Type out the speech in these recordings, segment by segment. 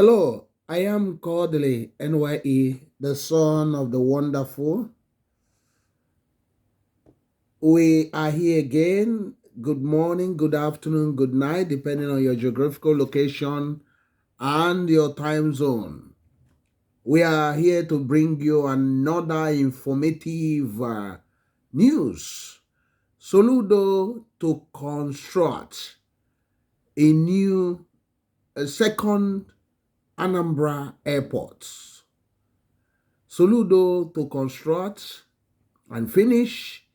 Hello, I am Kodili-nye, the son of the wonderful. We are here again. Good morning, good afternoon, good night, depending on your geographical location and your time zone. We are here to bring you another informative news. Soludo to construct a second Anambra airport. Soludo to construct and finish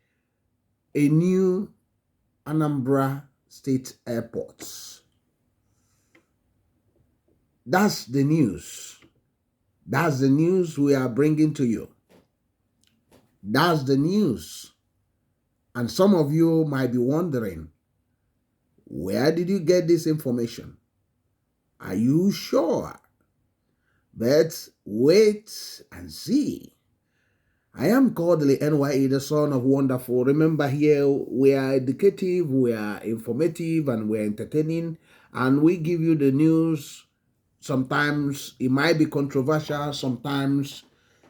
a new Anambra State Airport. That's the news. That's the news we are bringing to you. That's the news. And some of you might be wondering, where did you get this information? Are you sure? But wait and see. I am Kodili-nye, the son of wonderful. Remember, here we are educative, we are informative, and we're entertaining, and we give you the news. Sometimes it might be controversial, sometimes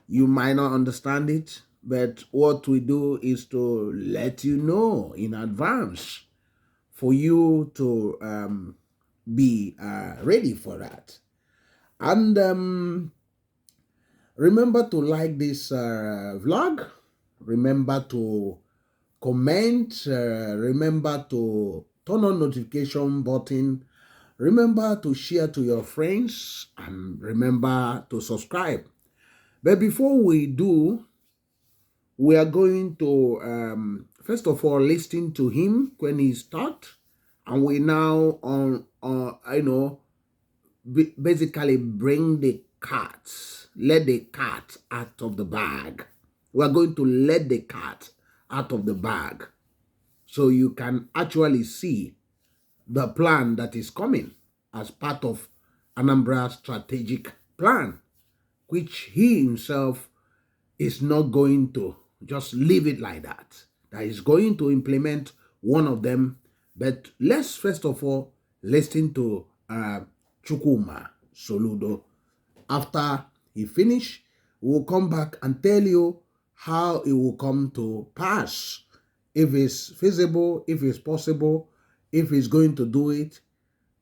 you might not understand it, but what we do is to let you know in advance for you to be ready for that. And remember to like this vlog. Remember to comment. Remember to turn on notification button. Remember to share to your friends. And remember to subscribe. But before we do, we are going to, first of all, listen to him when he start. And we now, basically bring the cat, let the cat out of the bag. We are going to let the cat out of the bag so you can actually see the plan that is coming as part of Anambra's strategic plan, which he himself is not going to just leave it like that. That is going to implement one of them. But let's first of all listen to Chukwuma Soludo. After he finish, we'll come back and tell you how it will come to pass. If it's feasible, if it's possible, if he's going to do it,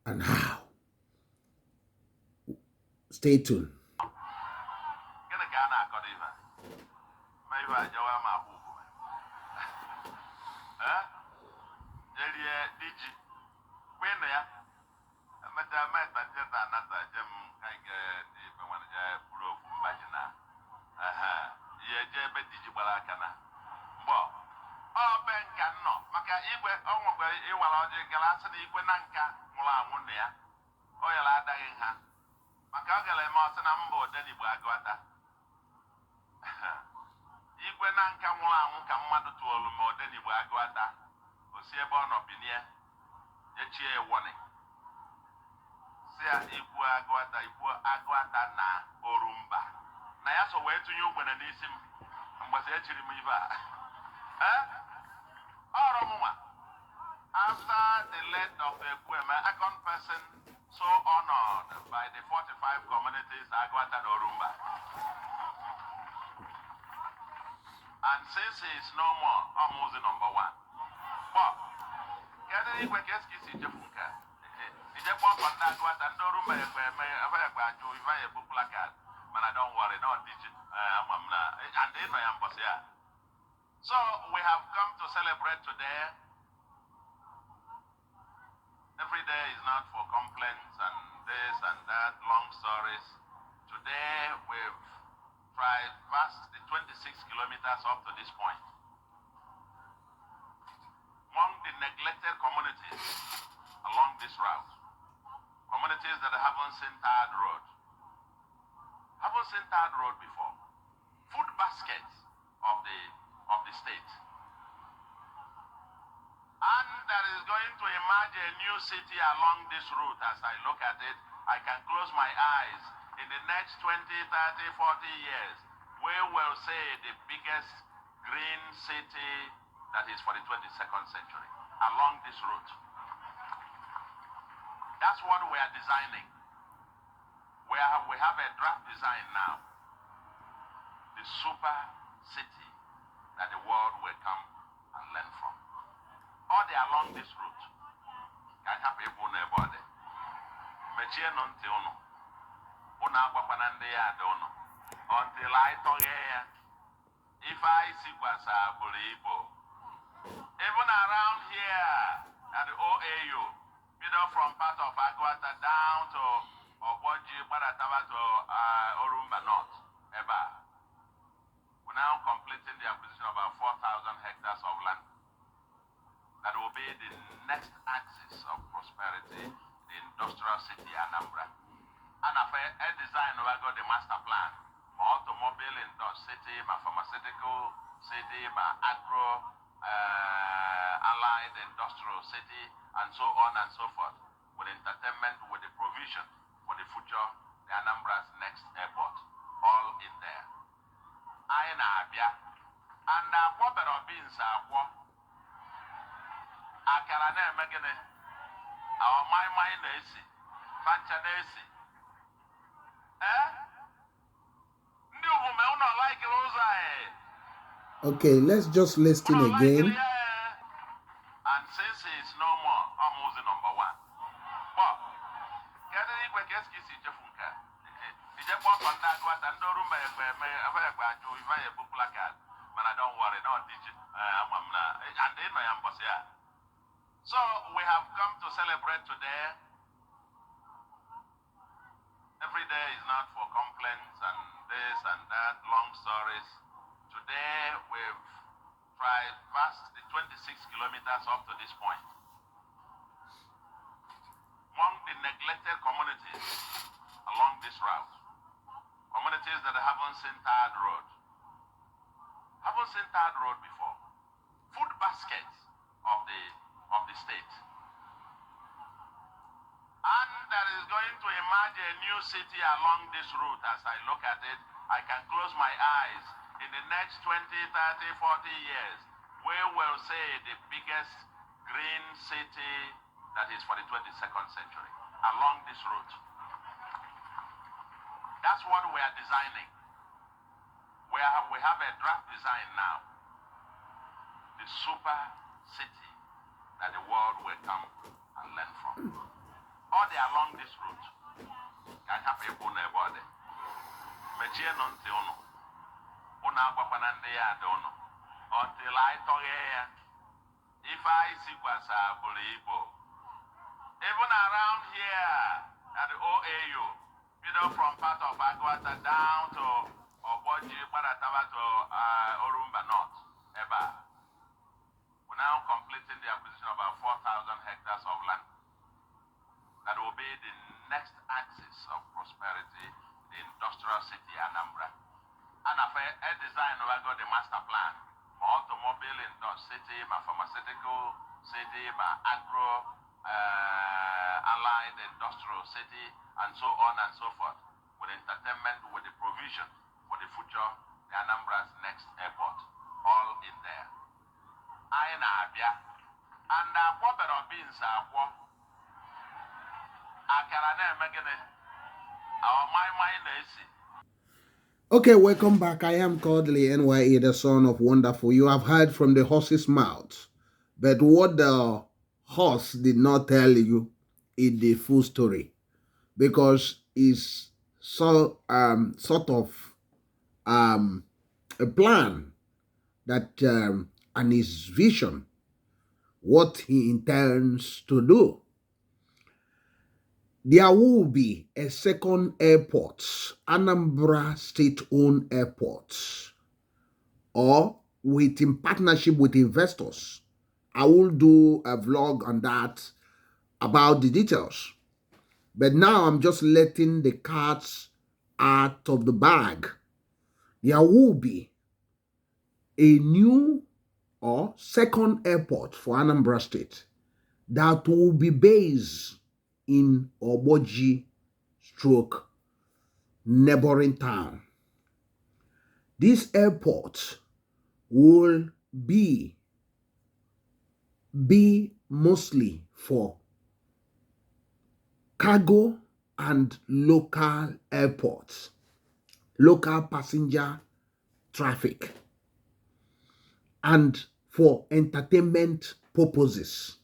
and how. Stay tuned. igwe na nka nwụrụ anwụ ka mmadụ tụọlụ ma Odenigbo agụata osi ebe ọ nọ binie echie ewone si ya ikwu agụata na orumba na ya so wee tụnye ugbene n'isi m mgbasa echiri m ibe a ọrụ m nwa after the death of Ekwueme, second person so honored by the 45 communities agụata na orumba. And since he is no more, I'm moving number one. But, get it quick as kiss in Jafunka. It's a pop on that what and no room by a book placard. But I don't worry, no digit. And then I am here. So we have come to celebrate today. Every day is not for complaints and this and that, long stories. Today we've traversed the 26 kilometers up to this point. Among the neglected communities along this route, communities that haven't seen tarred road before, food baskets of the state. And there is going to emerge a new city along this route. As I look at it, I can close my eyes. In the next 20, 30, 40 years, we will say the biggest green city that is for the 22nd century along this route. That's what we are designing. We we have a draft design now, the super city that the world will come and learn from. All day along this route, I have people near body. Mechie no nti unu. Unu agwakwana ndị ya ada unu. Until I tọghee ya. If I see kwasa buru ibo. Even around here at the OAU, from part of Agwata down to Oboji, Barataba to Orumba North, Eba. We're now completing the acquisition of about 4,000 hectares of land that will be the next axis of prosperity, the industrial city Anambra. And a design we got the master plan, my automobile industrial city, my pharmaceutical city, my agro allied industrial city, and so on and so forth, with entertainment, with the provision for the future, the Anambra's next airport, all in there. I na-abịa, and what better beans are akara na-eme gịnị? Our my na-esi, fancha na-esi. Ndị uvume ụnọ like ụzọ anyị. Okay, let's just listen again. And since it's no more, I'm using number one. But, can you go get this in Jefunka? If you want to contact what and no room, I a book placard. But I don't worry, no digit. And then my ambassador. So, we have come to celebrate today. Every day is not for complaints and this and that, long stories. Today, we've traversed the 26 kilometers up to this point. Among the neglected communities along this route, communities that haven't seen tarred road, before, food baskets of the state. And there is going to emerge a new city along this route. As I look at it, I can close my eyes. In the next 20, 30, 40 years, we will say the biggest green city that is for the 22nd century along this route. That's what we are designing. We have a draft design now. The super city that the world will come and learn from. All day along this route, I have people near body. Mechie no nti unu. Unu agwakwana ndị ya ada unu. Until I tọghee ya. If I see kwasa buru ibo. Even around here at the OAU, from part of Agwata down to Oboji, Barataba to Orumba North, Eba. We're now completing the acquisition of about 4,000 hectares of land that will be the next axis of prosperity, the industrial city Anambra. And a design we got the master plan, my automobile industrial city, my pharmaceutical city, my agro allied industrial city, and so on and so forth, with entertainment, with the provision for the future, the Anambra's next airport, all in there. I na-abịa, and what better beans are akara na-eme gịnị? Our my na-esi. Okay, welcome back. I am Kodili-nye, the son of Wonderful. You have heard from the horse's mouth, but what the horse did not tell you is the full story, because it's sort of a plan that and his vision, what he intends to do. There will be a second airport, Anambra State-owned airport, or in partnership with investors. I will do a vlog on that about the details. But now I'm just letting the cats out of the bag. There will be a new or second airport for Anambra State that will be based in Oboji stroke neighboring town. This airport will be mostly for cargo and local airports, local passenger traffic, and for entertainment purposes.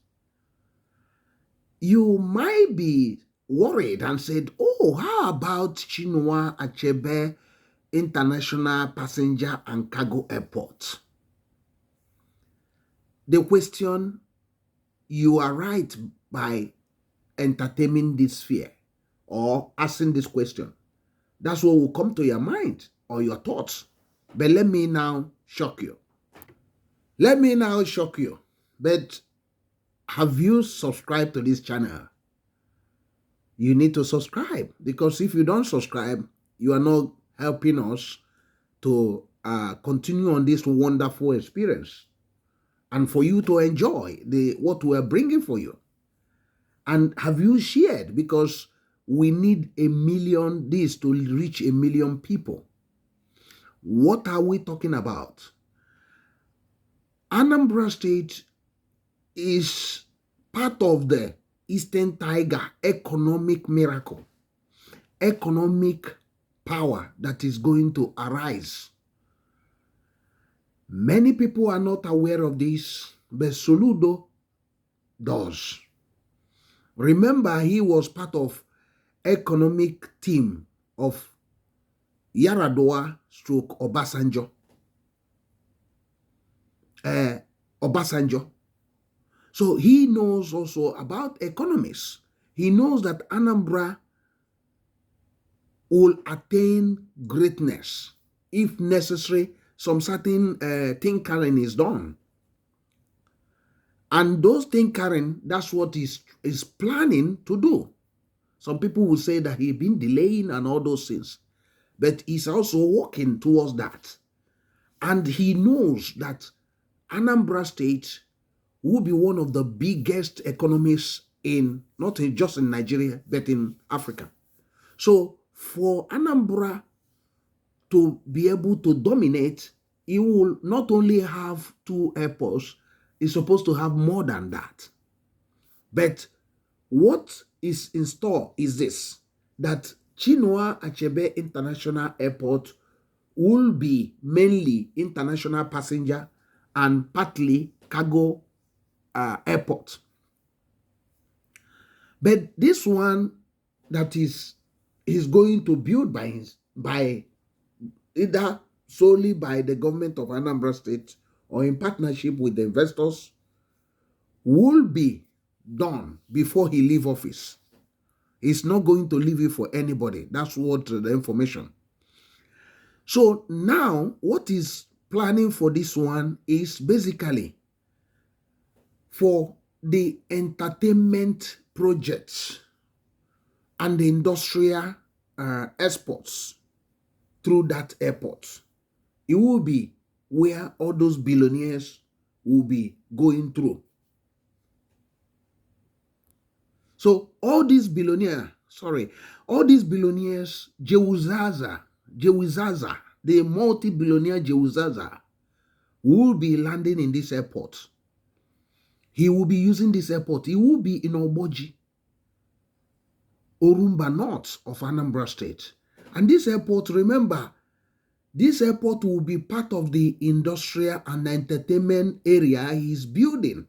You might be worried and said, oh, how about Chinua Achebe International Passenger and Cargo Airport? The question, you are right by entertaining this fear or asking this question. That's what will come to your mind or your thoughts. But let me now shock you. Let me now shock you. But have you subscribed to this channel? You need to subscribe, because if you don't subscribe, you are not helping us to continue on this wonderful experience and for you to enjoy what we are bringing for you. And have you shared? Because we need 1 million, this to reach 1 million people. What are we talking about? Anambra State is part of the Eastern Tiger economic miracle, economic power that is going to arise. Many people are not aware of this, but Soludo does. Remember, he was part of economic team of Yaradua stroke Obasanjo. Obasanjo. So he knows also about economics. He knows that Anambra will attain greatness if necessary. Some certain tinkering is done. And those tinkering, that's what is planning to do. Some people will say that he's been delaying and all those things. But he's also working towards that. And he knows that Anambra State will be one of the biggest economies in, not just in Nigeria, but in Africa. So for Anambra to be able to dominate, it will not only have 2 airports, it's supposed to have more than that. But what is in store is this, that Chinua Achebe International Airport will be mainly international passenger and partly cargo airport. But this one that is going to build by either solely by the government of Anambra State or in partnership with the investors will be done before he leave office. He's not going to leave it for anybody. That's what the information. So now what is planning for this one is basically for the entertainment projects and the industrial exports through that airport. It will be where all those billionaires will be going through. So all these billionaires, Jewuzaza, the multi-billionaire Jewuzaza, will be landing in this airport. He will be using this airport. He will be in Oboji, Orumba North of Anambra State. And this airport, remember, this airport will be part of the industrial and entertainment area he's building.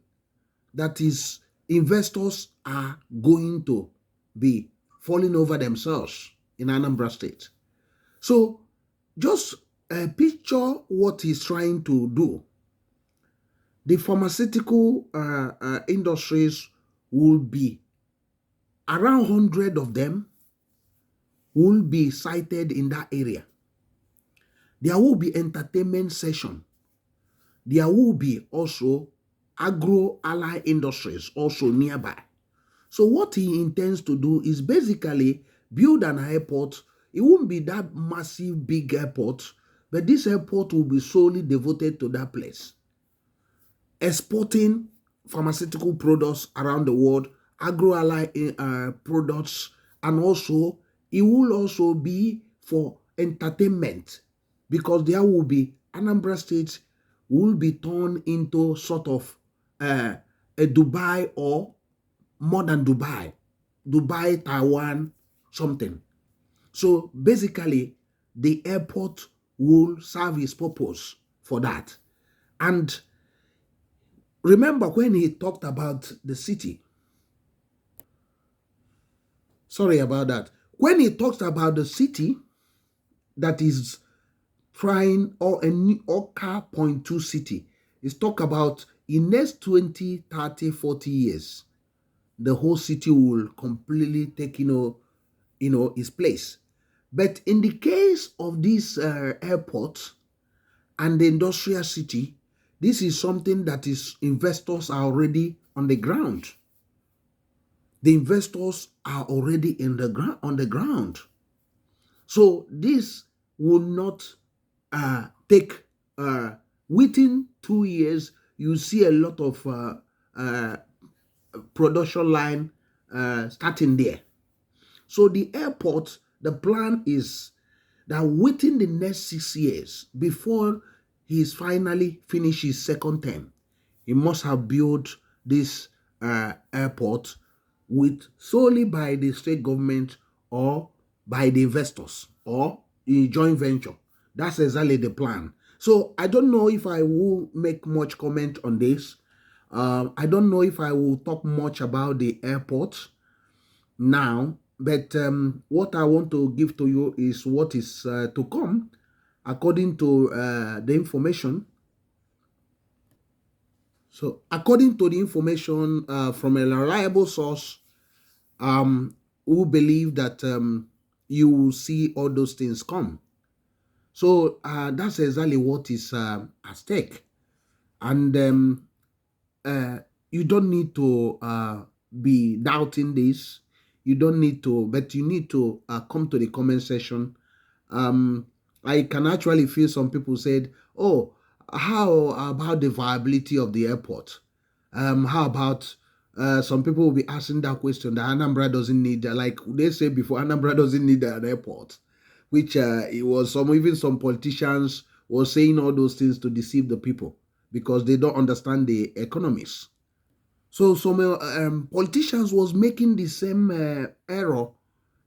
That is, investors are going to be falling over themselves in Anambra State. So just picture what he's trying to do. The pharmaceutical industries will be around 100 of them will be sited in that area. There will be entertainment session. There will be also agro-ally industries also nearby. So what he intends to do is basically build an airport. It won't be that massive big airport, but this airport will be solely devoted to that place. Exporting pharmaceutical products around the world, agro-ally products, and also it will also be for entertainment, because there will be Anambra State will be turned into sort of a Dubai or more than Dubai, Taiwan something. So basically, the airport will serve its purpose for that. And remember when he talked about the city, sorry about that. When he talks about the city that is trying, or a new Oka point 2 city, he's talk about in next 20, 30, 40 years, the whole city will completely take, its place. But in the case of this airport and the industrial city, this is something that is investors are already on the ground. The investors are already on the ground. So this will not take within 2 years. You see a lot of production line starting there. So the airport, the plan is that within the next 6 years, before he's finally finished his second term, he must have built this airport with solely by the state government or by the investors or in joint venture. That's exactly the plan. So I don't know if I will make much comment on this. I don't know if I will talk much about the airport now, but what I want to give to you is what is to come according to the information. So according to the information from a reliable source, who believe that you will see all those things come. So that's exactly what is at stake. And you don't need to be doubting this. You don't need to, but you need to come to the comment section. I can actually feel some people said, oh, how about the viability of the airport? How about some people will be asking that question that Anambra doesn't need, like they say before, Anambra doesn't need an airport, which it was even some politicians were saying all those things to deceive the people because they don't understand the economics. So some politicians was making the same error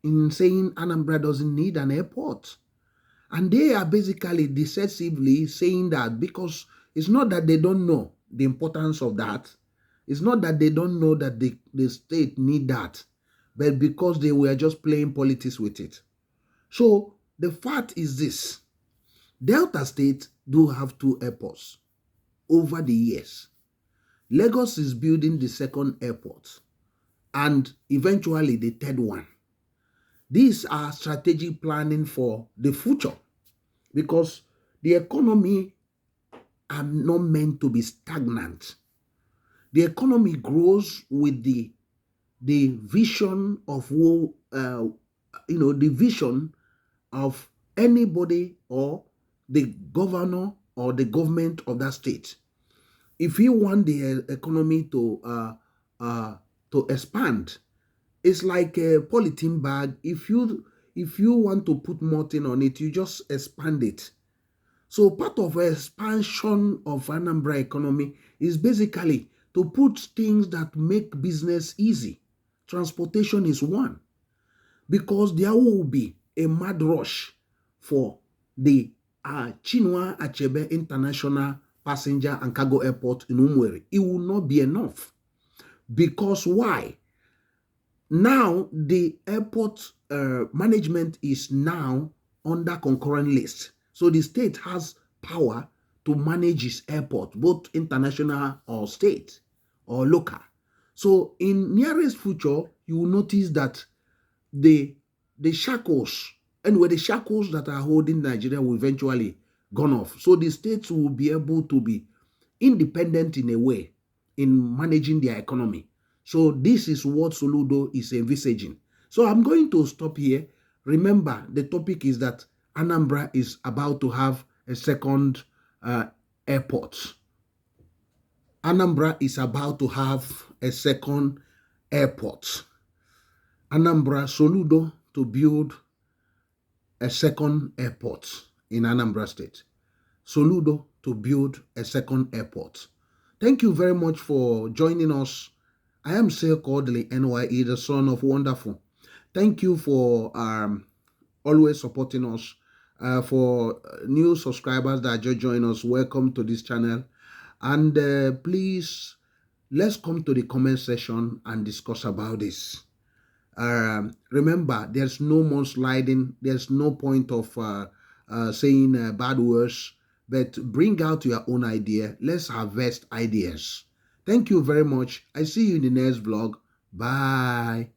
in saying Anambra doesn't need an airport. And they are basically decisively saying that because it's not that they don't know the importance of that. It's not that they don't know that the state need that, but because they were just playing politics with it. So the fact is this: Delta State do have 2 airports over the years. Lagos is building the second airport and eventually the third one. These are strategic planning for the future because the economy are not meant to be stagnant. The economy grows with the vision of the vision of anybody or the governor or the government of that state. If you want the economy to expand, it's like a polythene bag. If you want to put more thing on it, you just expand it. So part of expansion of Anambra economy is basically to put things that make business easy. Transportation is one, because there will be a mad rush for the Chinua Achebe International Passenger and Cargo Airport in Umueri. It will not be enough. Because why? Now the airport management is now under concurrent list. So the state has power to manage its airport, both international or state or local. So in nearest future, you will notice that the shackles, anyway, the shackles that are holding Nigeria will eventually gone off. So the states will be able to be independent in a way in managing their economy. So this is what Soludo is envisaging. So I'm going to stop here. Remember, the topic is that Anambra is about to have a second airport. Anambra is about to have a second airport. Anambra Soludo to build a second airport in Anambra State. Soludo to build a second airport. Thank you very much for joining us. I am Sir Kodili-nye, the son of wonderful. Thank you for always supporting us. For new subscribers that just join us, welcome to this channel. And please, let's come to the comment section and discuss about this. Remember, there's no more sliding. There's no point of saying bad words, but bring out your own idea. Let's harvest ideas. Thank you very much. I see you in the next vlog. Bye.